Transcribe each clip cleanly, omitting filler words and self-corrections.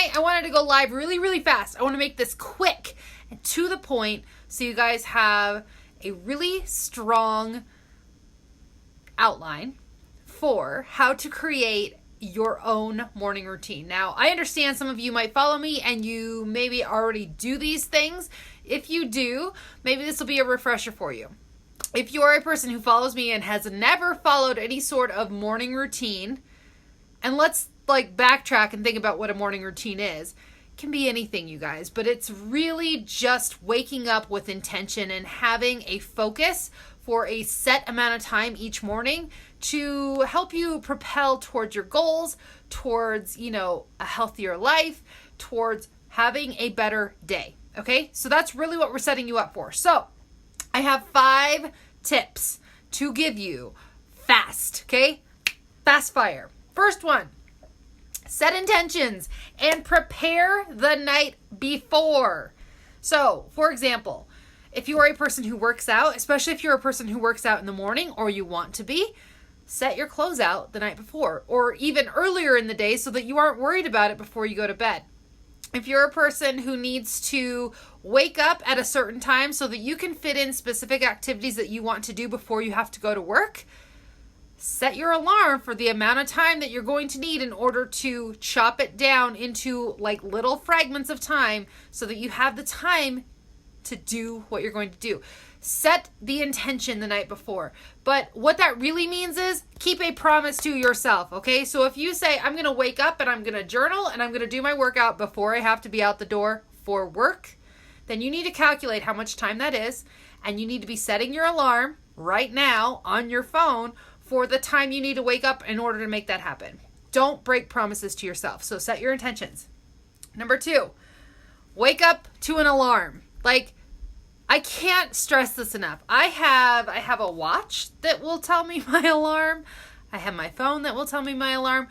tonight I wanted to go live really, really fast. I want to make this quick and to the point so you guys have a really strong outline for how to create your own morning routine. Now, I understand some of you might follow me and you maybe already do these things. If you do, maybe this will be a refresher for you. If you are a person who follows me and has never followed any sort of morning routine, and let's backtrack and think about what a morning routine is. It can be anything, you guys, but it's really just waking up with intention and having a focus for a set amount of time each morning to help you propel towards your goals, towards, a healthier life, towards having a better day. Okay? So that's really what we're setting you up for. So I have 5 tips to give you fast. Okay? Fast fire. First one. Set intentions and prepare the night before. So, for example, if you are a person who works out, especially if you're a person who works out in the morning or you want to be, set your clothes out the night before or even earlier in the day so that you aren't worried about it before you go to bed. If you're a person who needs to wake up at a certain time so that you can fit in specific activities that you want to do before you have to go to work, set your alarm for the amount of time that you're going to need in order to chop it down into little fragments of time so that you have the time to do what you're going to do. Set the intention the night before. But what that really means is keep a promise to yourself, okay? So if you say, I'm going to wake up and I'm going to journal and I'm going to do my workout before I have to be out the door for work, then you need to calculate how much time that is, and you need to be setting your alarm right now on your phone for the time you need to wake up in order to make that happen. Don't break promises to yourself. So set your intentions. Number 2, wake up to an alarm. I can't stress this enough. I have a watch that will tell me my alarm. I have my phone that will tell me my alarm.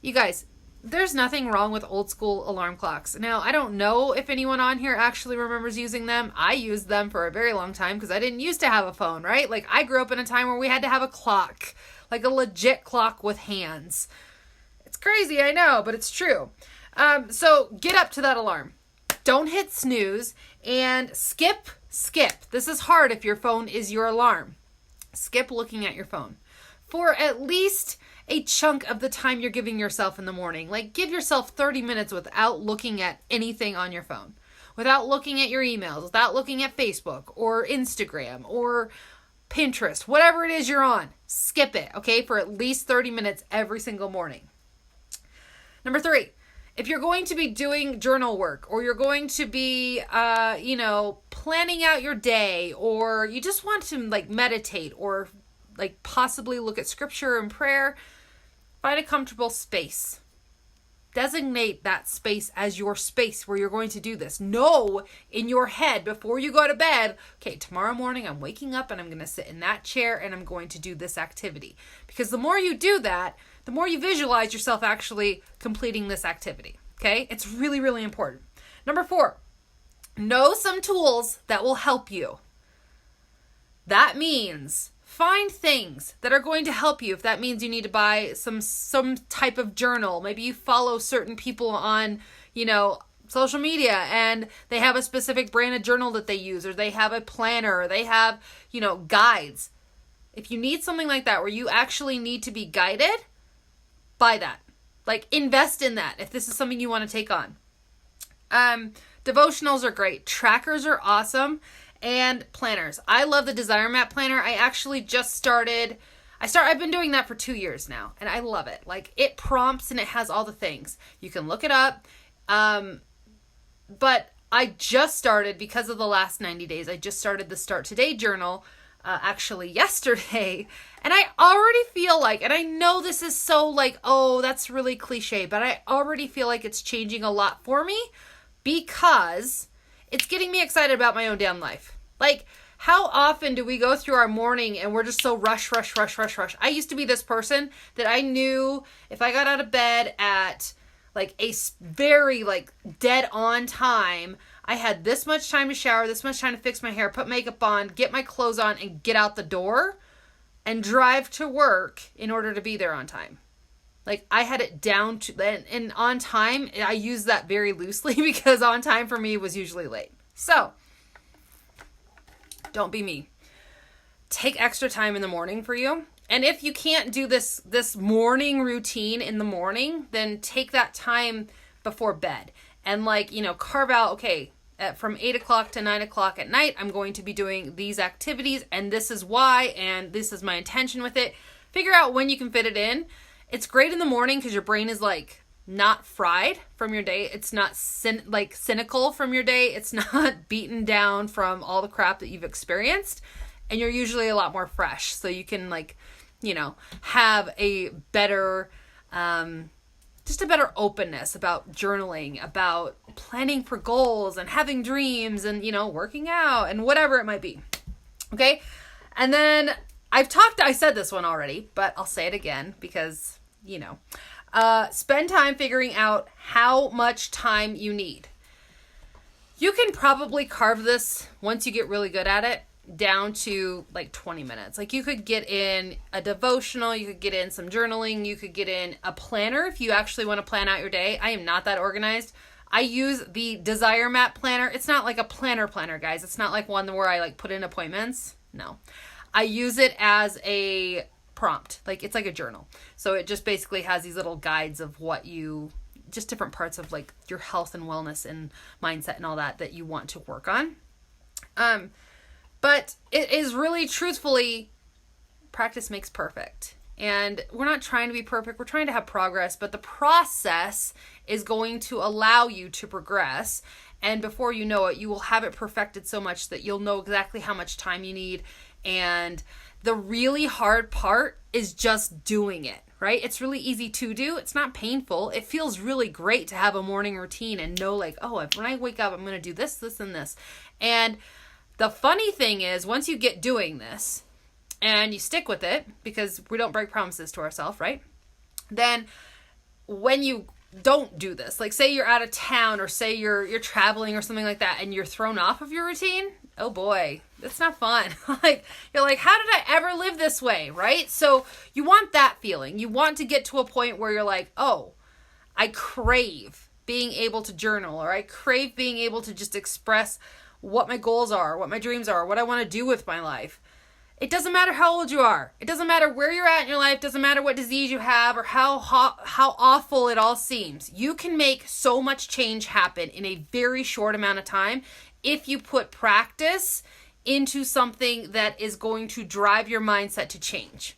You guys, there's nothing wrong with old school alarm clocks. Now, I don't know if anyone on here actually remembers using them. I used them for a very long time because I didn't used to have a phone, right? I grew up in a time where we had to have a clock, a legit clock with hands. It's crazy, I know, but it's true. So get up to that alarm. Don't hit snooze and skip. This is hard if your phone is your alarm. Skip looking at your phone for at least a chunk of the time you're giving yourself in the morning. Give yourself 30 minutes without looking at anything on your phone, without looking at your emails, without looking at Facebook or Instagram or Pinterest, whatever it is you're on. Skip it, okay, for at least 30 minutes every single morning. Number 3, if you're going to be doing journal work or you're going to be, planning out your day, or you just want to meditate or possibly look at scripture and prayer, find a comfortable space. Designate that space as your space where you're going to do this. Know in your head before you go to bed, okay, tomorrow morning I'm waking up and I'm going to sit in that chair and I'm going to do this activity. Because the more you do that, the more you visualize yourself actually completing this activity. Okay? It's really, really important. Number 4, know some tools that will help you. That means find things that are going to help you. If that means you need to buy some type of journal, maybe you follow certain people on, social media and they have a specific brand of journal that they use, or they have a planner, or they have, guides. If you need something like that where you actually need to be guided, buy that. Invest in that if this is something you want to take on. Devotionals are great. Trackers are awesome. And planners. I love the Desire Map planner. I actually just started. I've been doing that for 2 years now, and I love it. It prompts and it has all the things. You can look it up. But I just started, because of the last 90 days, I just started the Start Today journal actually yesterday. And I already feel and I know this is so oh, that's really cliche, but I already feel like it's changing a lot for me because it's getting me excited about my own damn life. How often do we go through our morning and we're just so rush? I used to be this person that I knew if I got out of bed at a very dead on time, I had this much time to shower, this much time to fix my hair, put makeup on, get my clothes on, and get out the door and drive to work in order to be there on time. Like I had it down to, and on time, I use that very loosely because on time for me was usually late. So don't be me. Take extra time in the morning for you. And if you can't do this morning routine in the morning, then take that time before bed and carve out, okay, from 8 o'clock to 9 o'clock at night, I'm going to be doing these activities and this is why, and this is my intention with it. Figure out when you can fit it in. It's great in the morning because your brain is not fried from your day. It's not cynical from your day. It's not beaten down from all the crap that you've experienced. And you're usually a lot more fresh. So you can have a better, just a better openness about journaling, about planning for goals and having dreams and, working out and whatever it might be. Okay. And then I said this one already, but I'll say it again because, spend time figuring out how much time you need. You can probably carve this once you get really good at it down to 20 minutes. You could get in a devotional, you could get in some journaling, you could get in a planner if you actually want to plan out your day. I am not that organized. I use the Desire Map planner. It's not like a planner, guys. It's not like one where I put in appointments. No. I use it as a prompt. It's like a journal. So it just basically has these little guides of just different parts of your health and wellness and mindset and all that you want to work on. But it is really, truthfully, practice makes perfect. And we're not trying to be perfect. We're trying to have progress. But the process is going to allow you to progress. And before you know it, you will have it perfected so much that you'll know exactly how much time you need. And the really hard part is just doing it, right? It's really easy to do. It's not painful. It feels really great to have a morning routine and know when I wake up, I'm going to do this, this, and this. And the funny thing is, once you get doing this and you stick with it, because we don't break promises to ourselves, right? Then when you don't do this, say you're out of town or say you're traveling or something like that and you're thrown off of your routine, oh boy, that's not fun. You're like, how did I ever live this way, right? So you want that feeling. You want to get to a point where you're like, oh, I crave being able to journal, or I crave being able to just express what my goals are, what my dreams are, what I want to do with my life. It doesn't matter how old you are. It doesn't matter where you're at in your life. It doesn't matter what disease you have or how awful it all seems. You can make so much change happen in a very short amount of time if you put practice into something that is going to drive your mindset to change.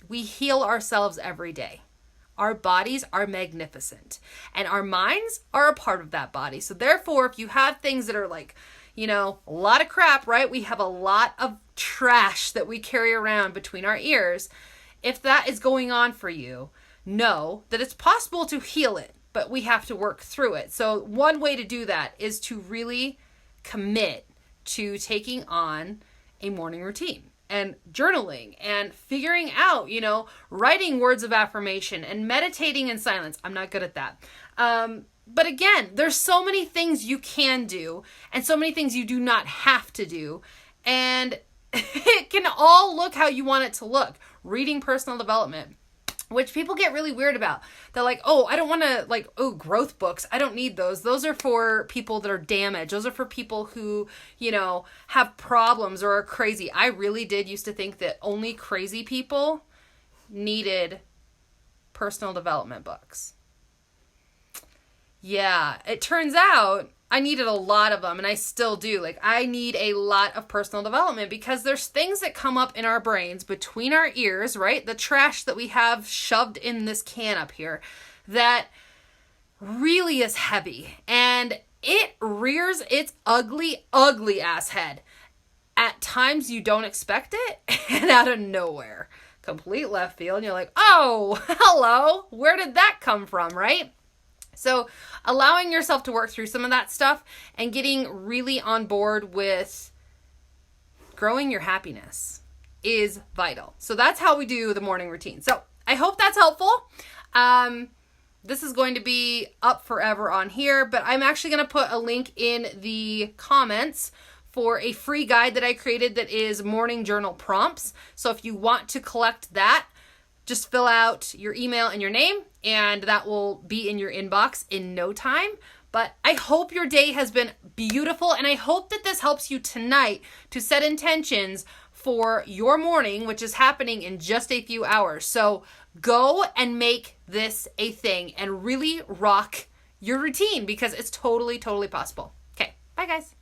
We heal ourselves every day. Our bodies are magnificent and our minds are a part of that body. So therefore, if you have things that are a lot of crap, right? We have a lot of trash that we carry around between our ears. If that is going on for you, know that it's possible to heal it, but we have to work through it. So one way to do that is to really commit to taking on a morning routine and journaling and figuring out, writing words of affirmation and meditating in silence. I'm not good at that. But again, there's so many things you can do and so many things you do not have to do. And it can all look how you want it to look. Reading personal development, which people get really weird about. They're like, oh, I don't want to growth books. I don't need those. Those are for people that are damaged. Those are for people who, have problems or are crazy. I really did used to think that only crazy people needed personal development books. Yeah, it turns out I needed a lot of them, and I still do. I need a lot of personal development because there's things that come up in our brains between our ears, right? The trash that we have shoved in this can up here that really is heavy, and it rears its ugly, ugly ass head. At times you don't expect it, and out of nowhere. Complete left field, and you're like, oh, hello, where did that come from, right? So allowing yourself to work through some of that stuff and getting really on board with growing your happiness is vital. So that's how we do the morning routine. So I hope that's helpful. This is going to be up forever on here, but I'm actually going to put a link in the comments for a free guide that I created that is morning journal prompts. So if you want to collect that, Just fill out your email and your name, and that will be in your inbox in no time. But I hope your day has been beautiful, and I hope that this helps you tonight to set intentions for your morning, which is happening in just a few hours. So go and make this a thing and really rock your routine, because it's totally, totally possible. Okay, bye guys.